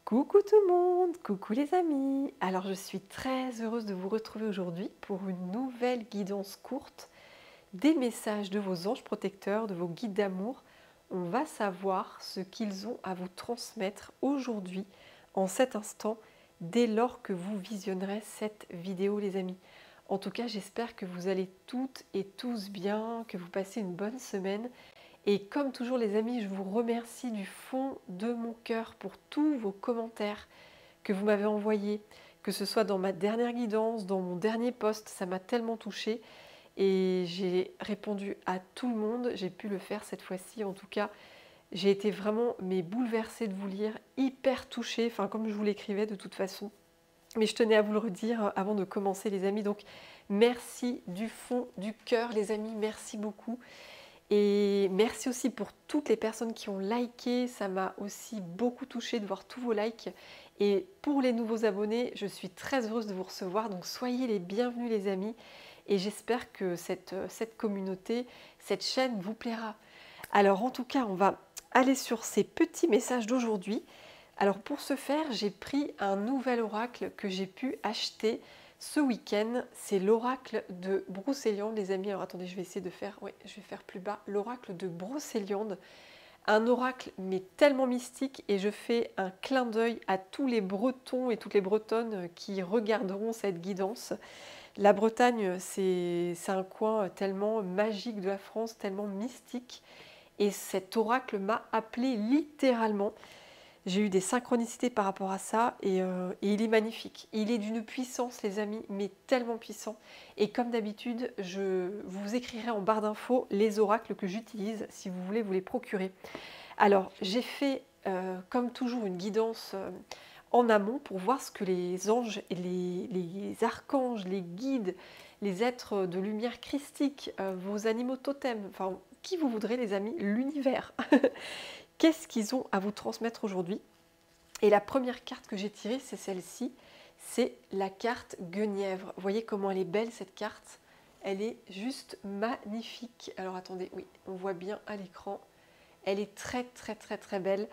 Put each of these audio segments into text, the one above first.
Coucou tout le monde, coucou les amis. Alors je suis très heureuse de vous retrouver aujourd'hui pour une nouvelle guidance courte des messages de vos anges protecteurs, de vos guides d'amour. On va savoir ce qu'ils ont à vous transmettre aujourd'hui, en cet instant, dès lors que vous visionnerez cette vidéo les amis. En tout cas, j'espère que vous allez toutes et tous bien, que vous passez une bonne semaine. Et comme toujours les amis, je vous remercie du fond de mon cœur pour tous vos commentaires que vous m'avez envoyés, que ce soit dans ma dernière guidance, dans mon dernier post, ça m'a tellement touchée et j'ai répondu à tout le monde, j'ai pu le faire cette fois-ci en tout cas. J'ai été vraiment bouleversée de vous lire, hyper touchée, enfin comme je vous l'écrivais de toute façon. Mais je tenais à vous le redire avant de commencer les amis, donc merci du fond du cœur les amis, merci beaucoup. Et merci aussi pour toutes les personnes qui ont liké, ça m'a aussi beaucoup touchée de voir tous vos likes. Et pour les nouveaux abonnés, je suis très heureuse de vous recevoir, donc soyez les bienvenus les amis. Et j'espère que cette communauté, cette chaîne vous plaira. Alors en tout cas, on va aller sur ces petits messages d'aujourd'hui. Alors pour ce faire, j'ai pris un nouvel oracle que j'ai pu acheter ce week-end. C'est l'oracle de Brocéliande, les amis. Alors attendez, je vais essayer de faire, oui, je vais faire plus bas. L'oracle de Brocéliande. Un oracle mais tellement mystique et je fais un clin d'œil à tous les Bretons et toutes les Bretonnes qui regarderont cette guidance. La Bretagne, c'est un coin tellement magique de la France, tellement mystique. Et cet oracle m'a appelé littéralement. J'ai eu des synchronicités par rapport à ça et il est magnifique. Il est d'une puissance, les amis, mais tellement puissant. Et comme d'habitude, je vous écrirai en barre d'infos les oracles que j'utilise si vous voulez vous les procurer. Alors, j'ai fait, comme toujours, une guidance en amont pour voir ce que les anges, les archanges, les guides, les êtres de lumière christique, vos animaux totems, enfin, qui vous voudrez, les amis, l'univers. Qu'est-ce qu'ils ont à vous transmettre aujourd'hui? Et la première carte que j'ai tirée, c'est celle-ci. C'est la carte Guenièvre. Vous voyez comment elle est belle cette carte? Elle est juste magnifique. Alors attendez, oui, on voit bien à l'écran. Elle est très très très très belle.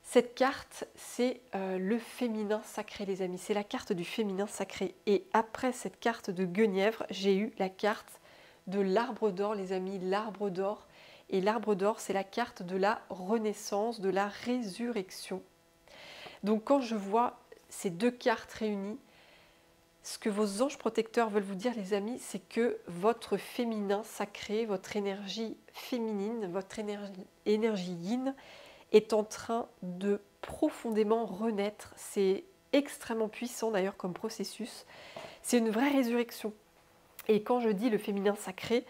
Cette carte, c'est le féminin sacré, les amis. C'est la carte du féminin sacré. Et après cette carte de Guenièvre, j'ai eu la carte de l'arbre d'or, les amis. L'arbre d'or. Et l'arbre d'or, c'est la carte de la renaissance, de la résurrection. Donc quand je vois ces deux cartes réunies, ce que vos anges protecteurs veulent vous dire, les amis, c'est que votre féminin sacré, votre énergie féminine, votre énergie yin est en train de profondément renaître. C'est extrêmement puissant d'ailleurs comme processus. C'est une vraie résurrection. Et quand je dis le féminin sacré,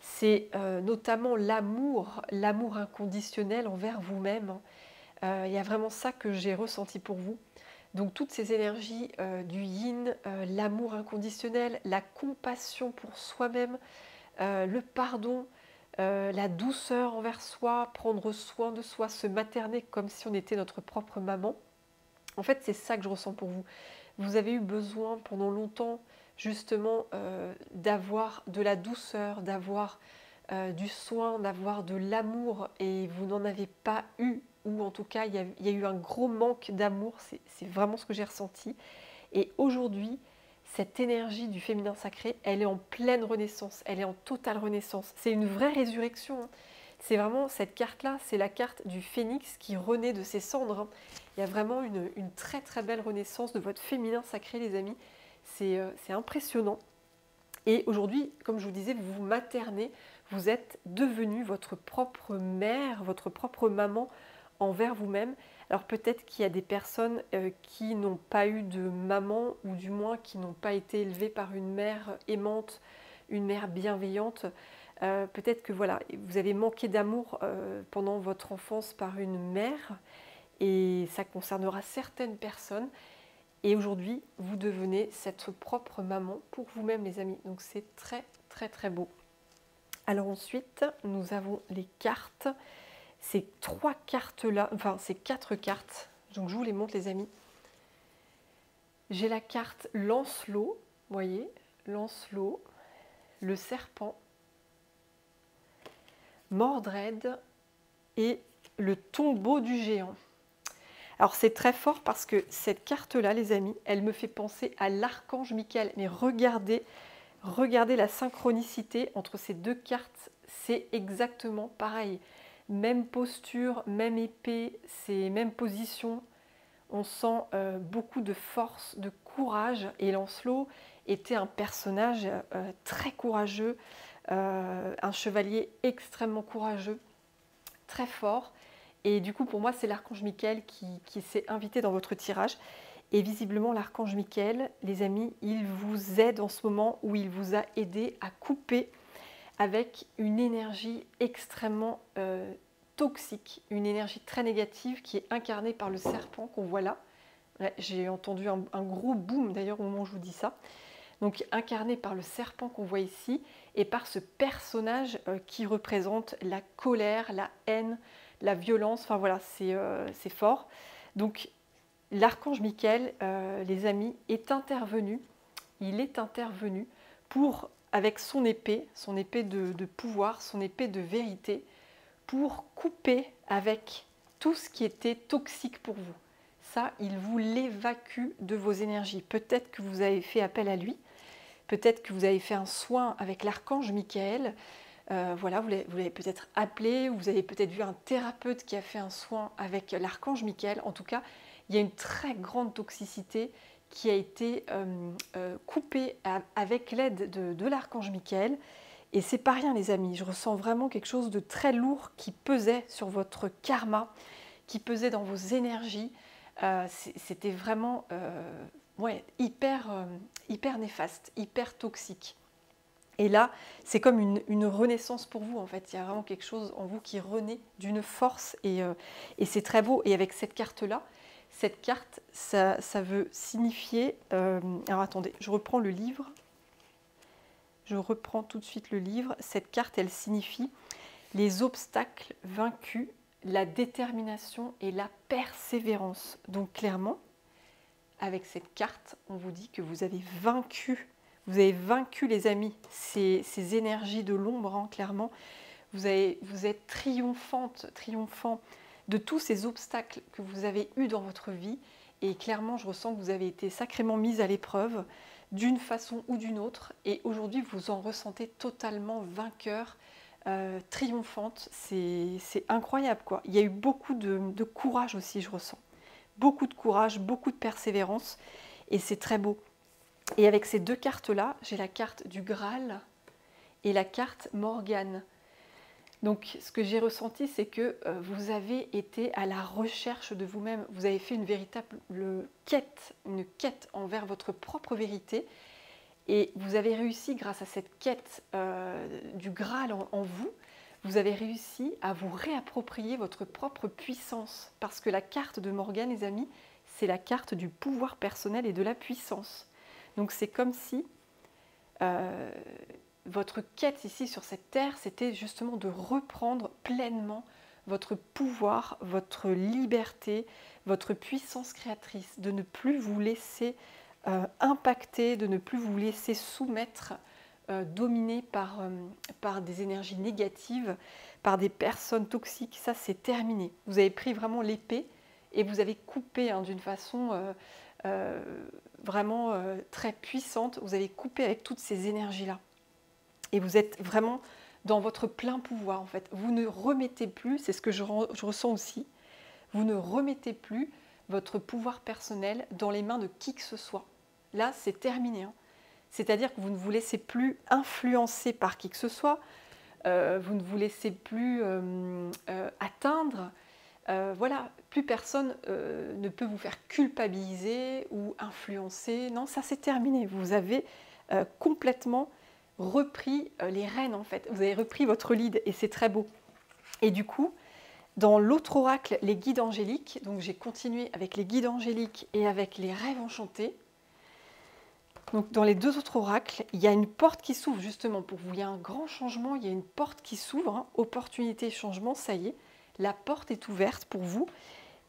c'est notamment l'amour inconditionnel envers vous-même. Il y a vraiment ça que j'ai ressenti pour vous. Donc toutes ces énergies du yin, l'amour inconditionnel, la compassion pour soi-même, le pardon, la douceur envers soi, prendre soin de soi, se materner comme si on était notre propre maman. En fait, c'est ça que je ressens pour vous. Vous avez eu besoin pendant longtemps justement d'avoir de la douceur, d'avoir du soin, d'avoir de l'amour et vous n'en avez pas eu, ou en tout cas il y a eu un gros manque d'amour, c'est vraiment ce que j'ai ressenti. Et aujourd'hui, cette énergie du féminin sacré, elle est en pleine renaissance, elle est en totale renaissance. C'est une vraie résurrection. Hein. C'est vraiment cette carte-là, c'est la carte du phénix qui renaît de ses cendres. Hein. Il y a vraiment une très très belle renaissance de votre féminin sacré, les amis. C'est impressionnant. Et aujourd'hui, comme je vous disais, vous vous maternez, vous êtes devenu votre propre mère, votre propre maman envers vous-même. Alors peut-être qu'il y a des personnes qui n'ont pas eu de maman, ou du moins qui n'ont pas été élevées par une mère aimante, une mère bienveillante. Peut-être que voilà, vous avez manqué d'amour pendant votre enfance par une mère, et ça concernera certaines personnes. Et aujourd'hui, vous devenez cette propre maman pour vous-même, les amis. Donc c'est très très très beau. Alors ensuite, nous avons les cartes. Ces trois cartes-là, enfin ces quatre cartes, donc je vous les montre les amis. J'ai la carte Lancelot, vous voyez, Lancelot, le serpent, Mordred et le tombeau du géant. Alors c'est très fort parce que cette carte-là, les amis, elle me fait penser à l'archange Michael. Mais regardez, regardez la synchronicité entre ces deux cartes, c'est exactement pareil. Même posture, même épée, c'est même position. On sent beaucoup de force, de courage. Et Lancelot était un personnage très courageux, un chevalier extrêmement courageux, très fort. Et du coup, pour moi, c'est l'archange Michael qui s'est invité dans votre tirage. Et visiblement, l'archange Michael, les amis, il vous aide en ce moment où il vous a aidé à couper avec une énergie extrêmement toxique, une énergie très négative qui est incarnée par le serpent qu'on voit là. Ouais, j'ai entendu un gros boom d'ailleurs au moment où je vous dis ça. Donc incarné par le serpent qu'on voit ici et par ce personnage qui représente la colère, la haine, la violence. Enfin voilà, c'est fort. Donc l'archange Michael, les amis, est intervenu. Il est intervenu pour, avec son épée de pouvoir, son épée de vérité, pour couper avec tout ce qui était toxique pour vous. Ça, il vous l'évacue de vos énergies. Peut-être que vous avez fait appel à lui, peut-être que vous avez fait un soin avec l'archange Michael. Voilà, vous l'avez peut-être appelé, ou vous avez peut-être vu un thérapeute qui a fait un soin avec l'archange Michael. En tout cas, il y a une très grande toxicité qui a été coupée avec l'aide de l'archange Michael. Et c'est pas rien, les amis. Je ressens vraiment quelque chose de très lourd qui pesait sur votre karma, qui pesait dans vos énergies. C'était vraiment ouais, hyper néfaste, hyper toxique. Et là, c'est comme une renaissance pour vous, en fait. Il y a vraiment quelque chose en vous qui renaît d'une force et c'est très beau. Et avec cette carte-là, cette carte, ça veut signifier... alors attendez, je reprends le livre. Je reprends tout de suite le livre. Cette carte, elle signifie les obstacles vaincus, la détermination et la persévérance. Donc clairement, avec cette carte, on vous dit que vous avez vaincu les amis, ces énergies de l'ombre, hein, clairement. Vous êtes triomphant de tous ces obstacles que vous avez eus dans votre vie. Et clairement, je ressens que vous avez été sacrément mise à l'épreuve d'une façon ou d'une autre. Et aujourd'hui, vous en ressentez totalement vainqueur, triomphante. C'est incroyable, quoi. Il y a eu beaucoup de courage aussi, je ressens. Beaucoup de courage, beaucoup de persévérance. Et c'est très beau. Et avec ces deux cartes-là, j'ai la carte du Graal et la carte Morgane. Donc ce que j'ai ressenti, c'est que vous avez été à la recherche de vous-même. Vous avez fait une véritable quête, une quête envers votre propre vérité. Et vous avez réussi, grâce à cette quête du Graal en vous, vous avez réussi à vous réapproprier votre propre puissance. Parce que la carte de Morgane, les amis, c'est la carte du pouvoir personnel et de la puissance. Donc c'est comme si votre quête ici sur cette terre, c'était justement de reprendre pleinement votre pouvoir, votre liberté, votre puissance créatrice, de ne plus vous laisser impacter, de ne plus vous laisser soumettre, dominer par des énergies négatives, par des personnes toxiques. Ça, c'est terminé. Vous avez pris vraiment l'épée et vous avez coupé d'une façon vraiment très puissante. Vous avez coupé avec toutes ces énergies-là. Et vous êtes vraiment dans votre plein pouvoir, en fait. Vous ne remettez plus, c'est ce que je ressens aussi, vous ne remettez plus votre pouvoir personnel dans les mains de qui que ce soit. Là, c'est terminé. Hein. C'est-à-dire que vous ne vous laissez plus influencer par qui que ce soit, vous ne vous laissez plus atteindre. Voilà, plus personne ne peut vous faire culpabiliser ou influencer. Non, ça c'est terminé. Vous avez complètement repris les rênes, en fait. Vous avez repris votre lead et c'est très beau. Et du coup, dans l'autre oracle, les guides angéliques, donc j'ai continué avec les guides angéliques et avec les rêves enchantés. Donc dans les deux autres oracles, il y a une porte qui s'ouvre justement pour vous. Il y a un grand changement, il y a une porte qui s'ouvre, hein, opportunité, changement, ça y est. La porte est ouverte pour vous.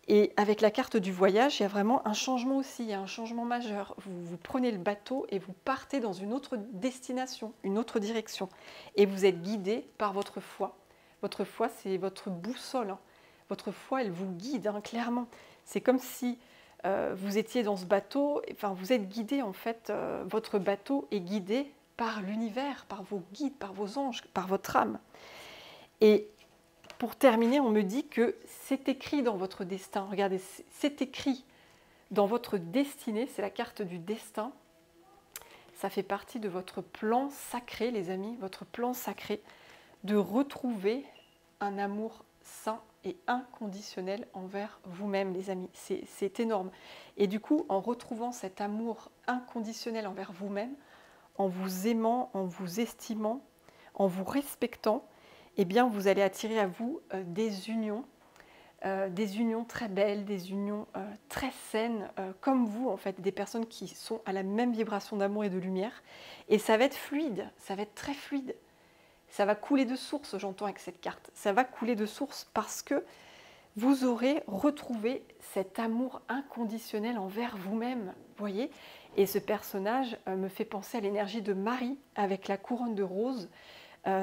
Et avec la carte du voyage, il y a vraiment un changement aussi, il y a un changement majeur. Vous prenez le bateau et vous partez dans une autre destination, une autre direction. Et vous êtes guidé par votre foi. Votre foi, c'est votre boussole. Hein. Votre foi, elle vous guide, hein, clairement. C'est comme si vous étiez dans ce bateau, enfin vous êtes guidé en fait, votre bateau est guidé par l'univers, par vos guides, par vos anges, par votre âme. Et pour terminer, on me dit que c'est écrit dans votre destin. Regardez, c'est écrit dans votre destinée, c'est la carte du destin. Ça fait partie de votre plan sacré, les amis, votre plan sacré, de retrouver un amour sain et inconditionnel envers vous-même, les amis. C'est énorme. Et du coup, en retrouvant cet amour inconditionnel envers vous-même, en vous aimant, en vous estimant, en vous respectant, eh bien, vous allez attirer à vous des unions très belles, des unions très saines, comme vous, en fait, des personnes qui sont à la même vibration d'amour et de lumière. Et ça va être fluide, ça va être très fluide. Ça va couler de source, j'entends avec cette carte. Ça va couler de source parce que vous aurez retrouvé cet amour inconditionnel envers vous-même, voyez. Et ce personnage me fait penser à l'énergie de Marie avec la couronne de rose,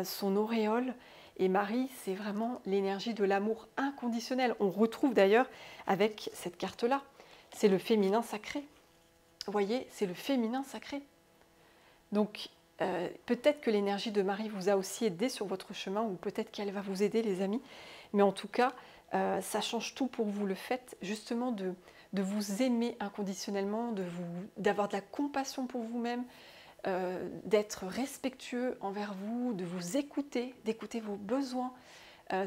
son auréole. Et Marie, c'est vraiment l'énergie de l'amour inconditionnel. On retrouve d'ailleurs avec cette carte-là. C'est le féminin sacré. Vous voyez, c'est le féminin sacré. Donc, peut-être que l'énergie de Marie vous a aussi aidé sur votre chemin, ou peut-être qu'elle va vous aider, les amis. Mais en tout cas, ça change tout pour vous, le fait justement de vous aimer inconditionnellement, d'avoir de la compassion pour vous-même, d'être respectueux envers vous, de vous écouter, d'écouter vos besoins.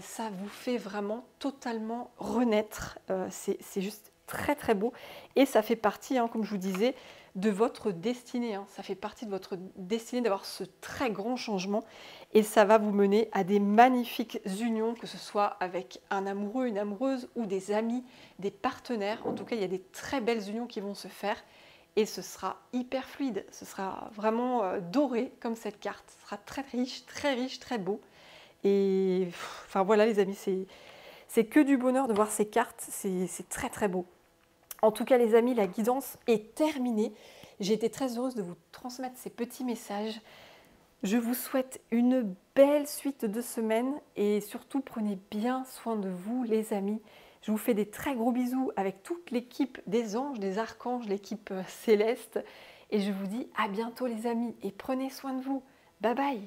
Ça vous fait vraiment totalement renaître. C'est juste très très beau. Et ça fait partie, hein, comme je vous disais, de votre destinée. Hein. Ça fait partie de votre destinée d'avoir ce très grand changement. Et ça va vous mener à des magnifiques unions, que ce soit avec un amoureux, une amoureuse, ou des amis, des partenaires. En tout cas, il y a des très belles unions qui vont se faire. Et ce sera hyper fluide, ce sera vraiment doré comme cette carte. Ce sera très riche, très beau. Et enfin voilà les amis, c'est que du bonheur de voir ces cartes, c'est très très beau. En tout cas les amis, la guidance est terminée. J'ai été très heureuse de vous transmettre ces petits messages. Je vous souhaite une belle suite de semaine et surtout prenez bien soin de vous les amis. Je vous fais des très gros bisous avec toute l'équipe des anges, des archanges, l'équipe céleste. Et je vous dis à bientôt les amis et prenez soin de vous. Bye bye.